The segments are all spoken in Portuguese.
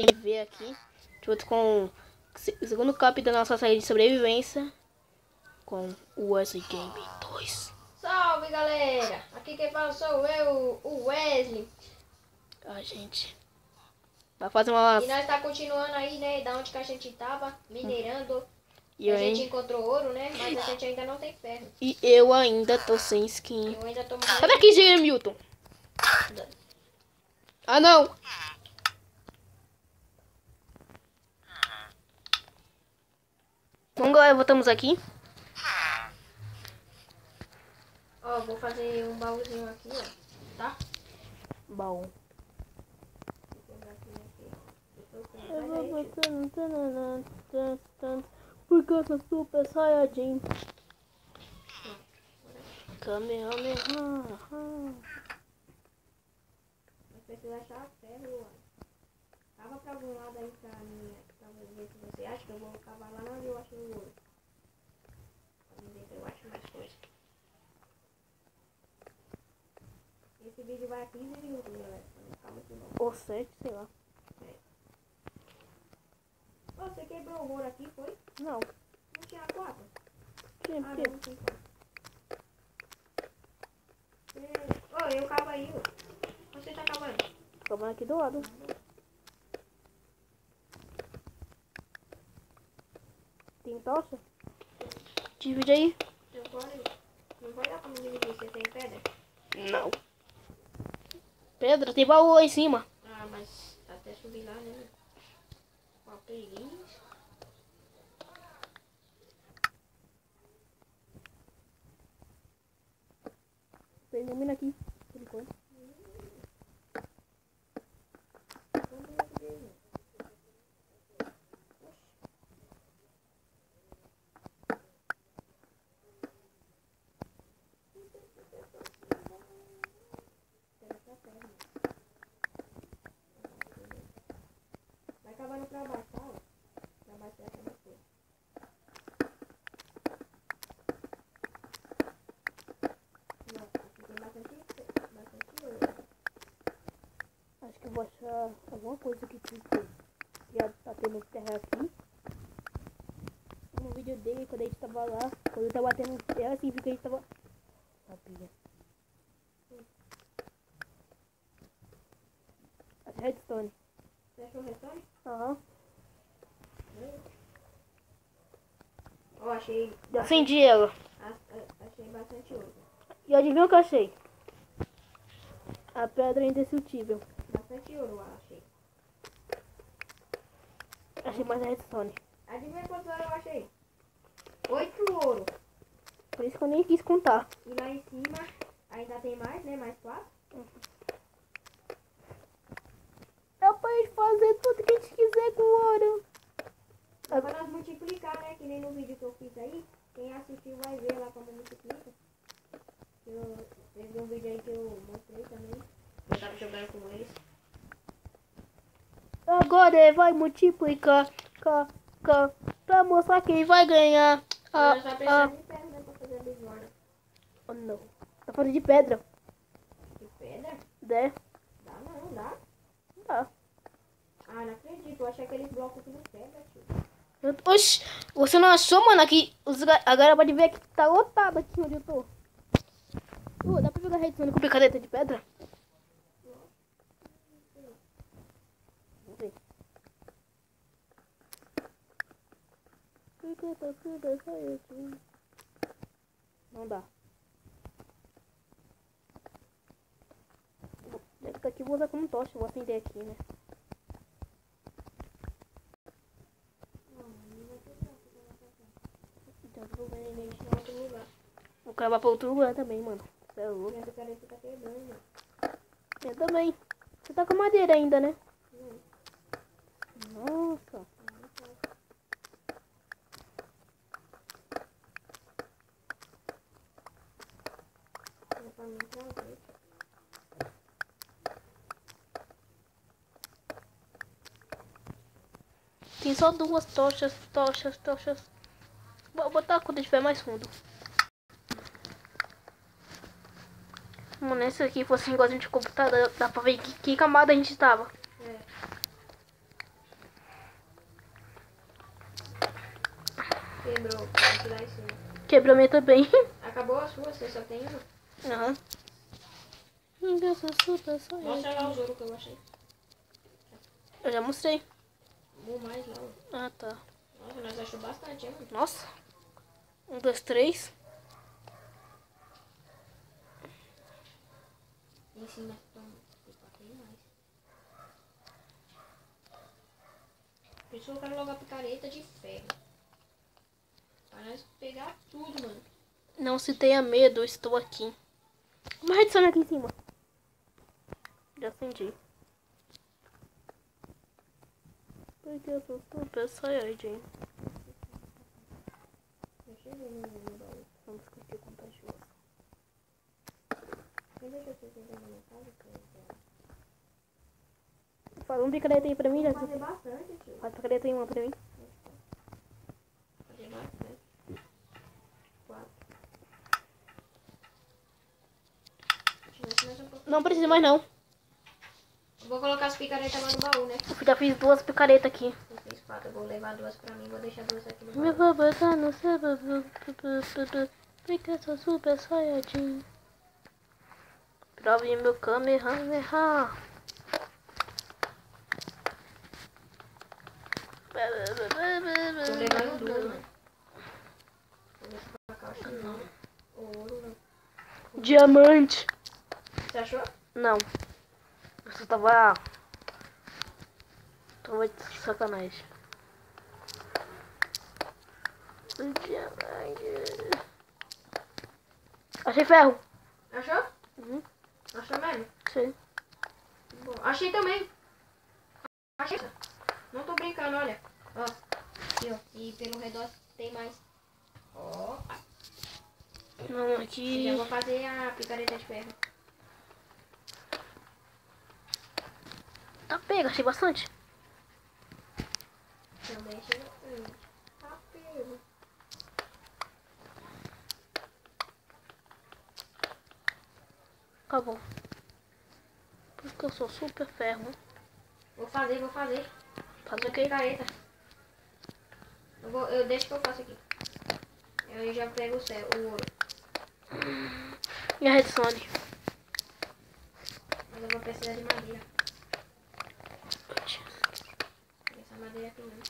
podem ver aqui, junto com o segundo cap da nossa série de sobrevivência, com o Wesley Game 2. Salve, galera! Aqui quem fala sou eu, o Wesley. A gente vai fazer uma... E nós tá continuando aí, né, da onde que a gente tava, minerando. E a eu, gente encontrou ouro, né, mas a gente ainda não tem ferro. E eu ainda tô sem skin. Eu ainda tô Sai morrendo. daqui, Jeremy Milton. Ah, não. Vamos, galera, voltamos aqui. Ó, vou fazer um baúzinho aqui, ó, tá? Bom. Eu Sai vou daí, botando porque eu sou super saiyajin. Kamehameha. Mas precisa achar ferro, ó. Cava pra algum lado aí pra mim, pra ver se você acha que eu vou cavar lá onde eu acho o ouro. Pra ver se eu acho mais coisa. Esse vídeo vai a 15 minutos, galera. Calma que não. Ou 7, sei lá. Ô, você quebrou o ouro aqui, foi? Não. Não tinha 4? Tinha Ah, porque... não, tem 4. Ô, eu cavo aí, ó. Você tá cavando? Toma aqui do lado. Tem tocha? Divide aí. Não vai dar pra me dividir, você tem pedra? Não. Pedra, tem baú lá em cima. Ah, mas até subir lá, né? Papelinhos. Ilumina aqui, por enquanto. Vai acabando pra baixo, tá? Pra baixo é aquela coisa. Não, aqui tem bastante ouro. Acho que eu vou achar alguma coisa que tipo, já tá tendo terra aqui. No vídeo dele, quando a gente tava lá, quando eu tava batendo terra, assim, porque a gente tava... Sabia. A redstone. Você achou o restante? Aham. Ó, achei. Já acendi ela. Achei bastante ouro. E adivinha o que eu achei? A pedra indestrutível. Bastante ouro, eu achei. Achei mais a redstone. Adivinha quantos ouro eu achei? 8 ouro. Por isso que eu nem quis contar. E lá em cima ainda tem mais, né? Mais 4. É pra gente fazer tudo que a gente quiser com ouro. Dá pra nós multiplicar, né? Que nem no vídeo que eu fiz aí. Quem assistiu vai ver lá como multiplica. Teve um vídeo aí que eu mostrei também. Eu tava jogando com eles. Agora ele vai multiplicar pra mostrar quem vai ganhar. Nós só precisamos de pedra, né? Pra fazer a bisona. Oh, não. Tá falando de pedra? De pedra? É. Dá não, dá. Tá. Ah, não acredito. Eu achei aqueles blocos tudo pedra, tio. Oxi, você não achou, mano? Aqui, agora pode ver que tá lotado aqui onde eu tô. Dá pra jogar redstone com picareta de pedra? Vamos ver. Não dá. Deve estar aqui, vou usar como tocha. Vou acender aqui, né? Então, vou ver energia em outro lugar. Vou cavar pra outro lugar também, mano. Você é louco. Minha picareta tá quebrando. Eu também. Você tá com madeira ainda, né? Nossa. Tem só duas tochas. Vou botar quando tiver mais fundo. Mano, esse aqui fosse um negócio de computador, dá pra ver que camada a gente tava. É. quebrou. Tem que lá em cima. Quebrou a minha também. Acabou a sua, você só tem uma. Aham. Mostra lá os ouro que eu achei. Eu já mostrei. Vou mais lá. Ó. Ah, tá. Nossa, nós achamos bastante, hein, mano. Nossa. 1, 2, 3. Em cima tem mais. Por isso eu quero logo a picareta de ferro. Pra nós pegar tudo, mano. Não se tenha medo, eu estou aqui. Uma redstone aqui em cima. Já acendi. Porque eu sou super saiyajin. Eu cheguei no baú. Vamos curtir contagioso. Quem deixa você sentar na minha casa? Fala um picareta aí pra mim, já. Vou fazer bastante, tio. Faz picareta aí uma pra mim. Fazer bastante. 4. Não precisa mais não. Vou colocar as picaretas lá no baú, né? Eu já fiz 2 picaretas aqui. Eu fiz 4, eu vou levar 2 pra mim, vou deixar 2 aqui no Me baú. vou botar no céu, porque eu sou super saiyajin. Prove meu Kamehameha. Tô levando 2, mano. Vou deixar pra cá, acho que não. Ouro, não. Diamante. Você achou? Não. Eu só tava de sacanagem. Diamante. Achei ferro. Achou? Uhum. Achou mesmo? Sei. Bom, achei também. Achei. Não tô brincando, olha. Ó. Aqui, ó. E pelo redor tem mais. Ó. Não, Já aqui. vou fazer a picareta de ferro. Tá pega, achei bastante. Também chega. Tá pego. Acabou. Porque eu sou super ferro. Vou fazer. Fazer o Uma quê? picareta. Eu deixo que eu faço aqui. Eu já pego o ouro. E a redstone? Mas eu vou precisar de madeira. Essa madeira aqui não.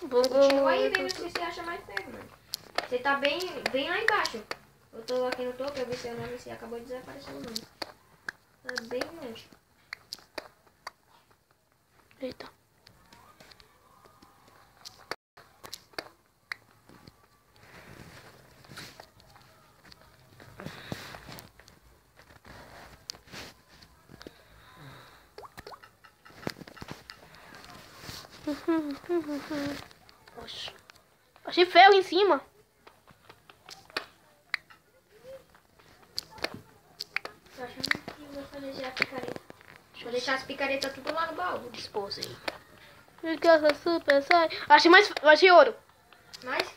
Continua aí vendo se você acha mais ferro, mano. Você tá bem lá embaixo. Eu tô aqui no topo, eu vi seu nome e você acabou de desaparecer o nome. Tá bem longe. Eita. Oxe. Achei ferro em cima. Tô achando que vou fazer já a picareta. Vou deixar as picaretas tudo lá no baú. Disposei. Porque eu sou super sai. Achei ouro. Mas,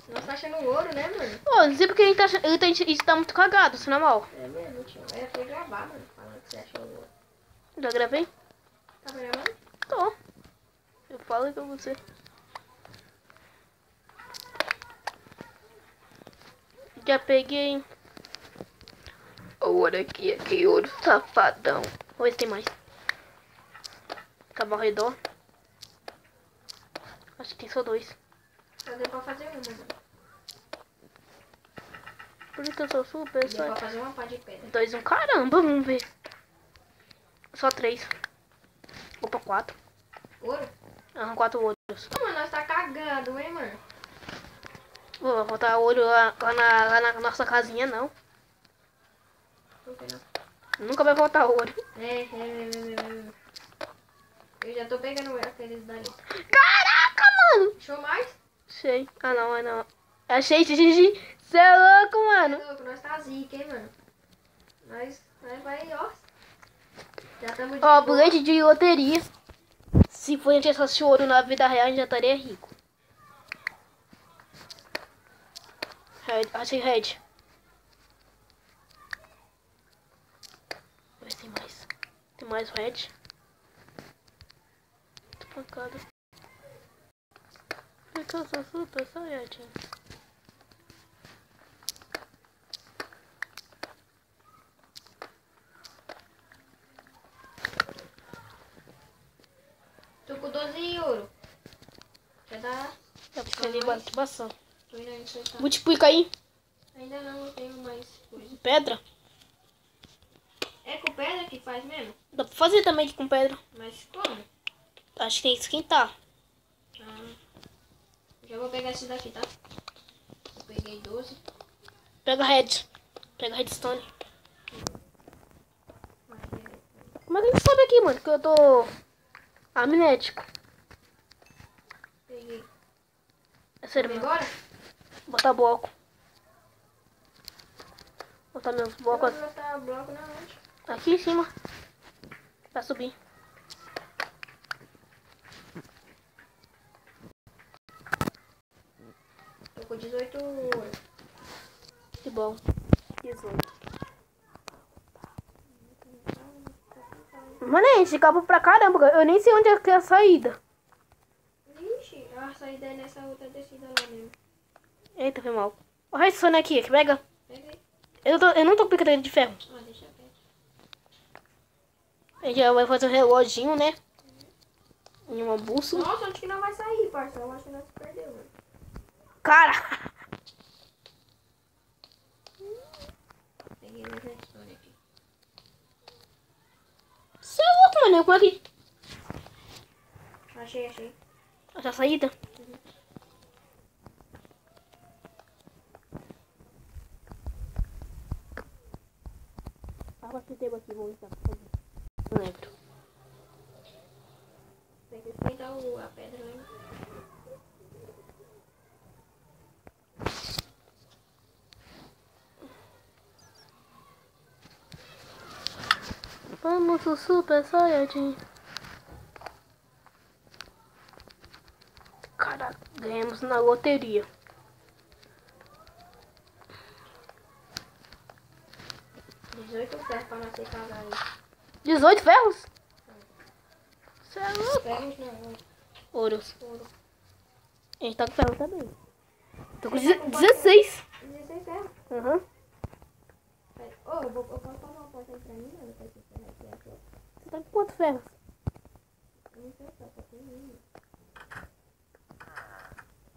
nós tá achando ouro, né, mano? Ô, não sei porque ele tá muito cagado, se não é mal. É mesmo, tio. É, foi gravar, mano, falando que você achou ouro. Já gravei? Tá gravando? Tô. Eu falo com você. Já peguei. Ouro aqui, ouro safadão. Vamos ver se tem mais. Acabou o redor. Acho que tem só 2. Só deu pra fazer uma, mano. Por isso que eu sou super Deu pra só. fazer uma pá de pedra. 2, caramba, vamos ver. Só 3. Opa, 4. Ouro? Ah, 4 ouros. Ô, mano, nós tá cagando, hein, mano? Vou botar ouro lá na nossa casinha, não. Por que não? Nunca vai faltar ouro. É. Eu já tô pegando aqueles dali. Caraca, mano! Achou mais? Achei. Ah, não, não. Achei, Gigi. Você é louco, mano. É louco, nós tá zica, hein, mano? Nós vai, ó. Já estamos de Ó, boa. bilhete de loteria. Se for a gente achasse ouro na vida real, a gente já estaria rico. Achei red. Mas tem mais. Tem mais red. Tô pancada. Porque eu sou super saiyajin. Tô com 12 euros. Quer dar? Dá pra escrever bastante. Tô indo aí sentar. Multiplica aí. Ainda não tenho mais coisa. Pedra. É com pedra que faz mesmo? Dá pra fazer também com pedra. Mas como? Acho que tem que esquentar. Ah, já vou pegar esse daqui, tá? Eu peguei 12. Pega red. Pega redstone. Aqui é. Como é que ele sobe aqui, mano? Que eu tô amnético. Peguei. É sério, Vamos mano. embora? Botar bloco. Botar meus Eu blocos vou botar bloco na onde? aqui em cima. Pra subir. Tô com 18 ouro. Que bom. 18. Mano, esse cabo pra caramba. Eu nem sei onde é que é a saída. Vixe, a saída é nessa outra descida lá mesmo. Eita, foi mal. O redstone aqui, que pega. Peguei. Eu não tô com picadeira de ferro. Ah, deixa perto. A gente já vai fazer um reloginho, né? E uma bússola. Nossa, onde que não vai sair, parça? Eu acho que nós se perdeu, mano. Cara! Peguei meu redstone aqui. Você é louco, mano. Como é que... Achei. Essa saída? Fala que tempo aqui, vou entrar. Não lembro. Tem que esquentar a pedra, né? Vamos o Super Saiyajin. Caraca, ganhamos na loteria. $18 ferros pra nós ter casado aí. 18 ferros? Você é louco? Ferros não, Ouros. ouro. A gente tá com ferro também. Tô com Você tá com 16. 16 ferros. Aham. Ô, eu posso fazer uma porta aí pra mim, mano? Pra você aqui. Você tá com quantos ferros? Eu não sei, só tem um.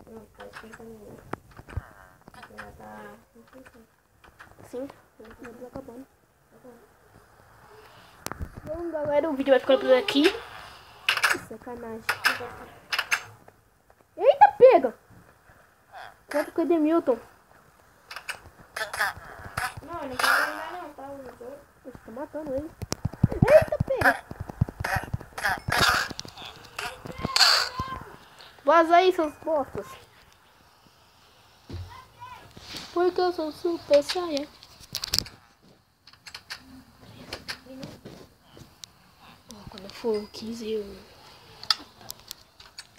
Pronto, tá esquentando. Já tá. Não sei se. Sim. Já tá acabando. Tá bom. Bom, galera, o vídeo vai ficando por aqui. Que sacanagem. Eita, pega! Quanto que é de Milton? Não, eu não quero ainda não, tá? Os outros. Você tá matando ele. Eita, pega! Vaza aí, seus bostas. Porque eu sou super saia. Quando eu for 15 eu...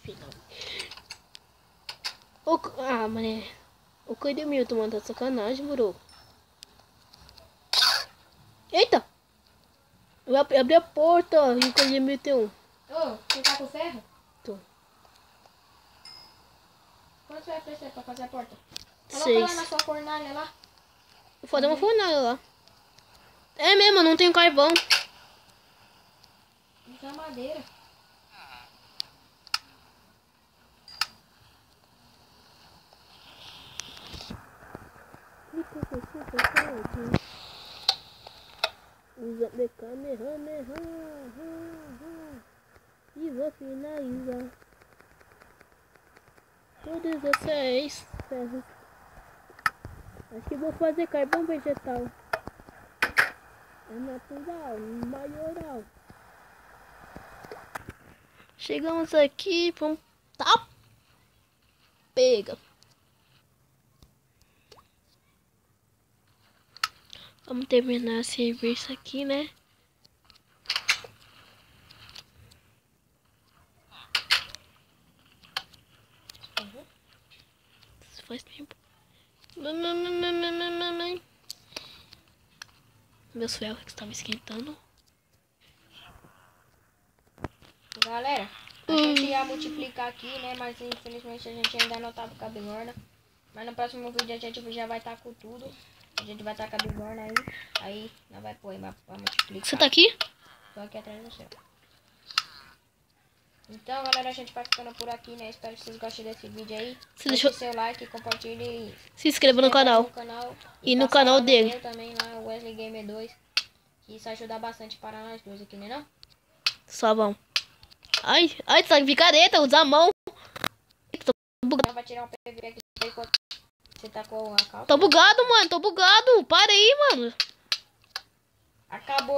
Final. Mané. O Coelho Milton, mano, tá de sacanagem, moro. Eita! Eu abri a porta e o Coelho Milton tem um. Ô, você tá com ferro? Tô. Quanto você vai precisar pra fazer a porta? Coloca 6. lá na sua fornalha lá. Vou fazer uma fornalha lá. É mesmo, eu não tenho carvão. Usa madeira. Usa de câmera, e vou finalizar. Com 16 ferros. Acho que vou fazer carvão vegetal. É natural, maioral. Chegamos aqui, vamos... Tá? Pega. Vamos terminar esse serviço aqui, né? Isso faz tempo. Meus ferros que estavam esquentando. Galera, A gente ia multiplicar aqui, né? Mas infelizmente a gente ainda não tá com a bigorna. Mas no próximo vídeo a gente já vai estar com tudo. A gente vai estar com a bigorna aí. Aí nós vai pôr pra multiplicar. Você tá aqui? Tô aqui atrás do céu. Então, galera, a gente vai ficando por aqui, né? Espero que vocês gostem desse vídeo aí. Deixe seu like, compartilhe e se inscreva no canal. E no canal dele. Eu também lá, o Wesley Gamer 2. Que isso ajuda bastante para nós dois aqui, né não? Só bom. Ai, tá picareta, usa a mão. Vai tirar um PV aqui enquanto você tá com a calça. Tô bugado, mano, tô bugado. Para aí, mano. Acabou.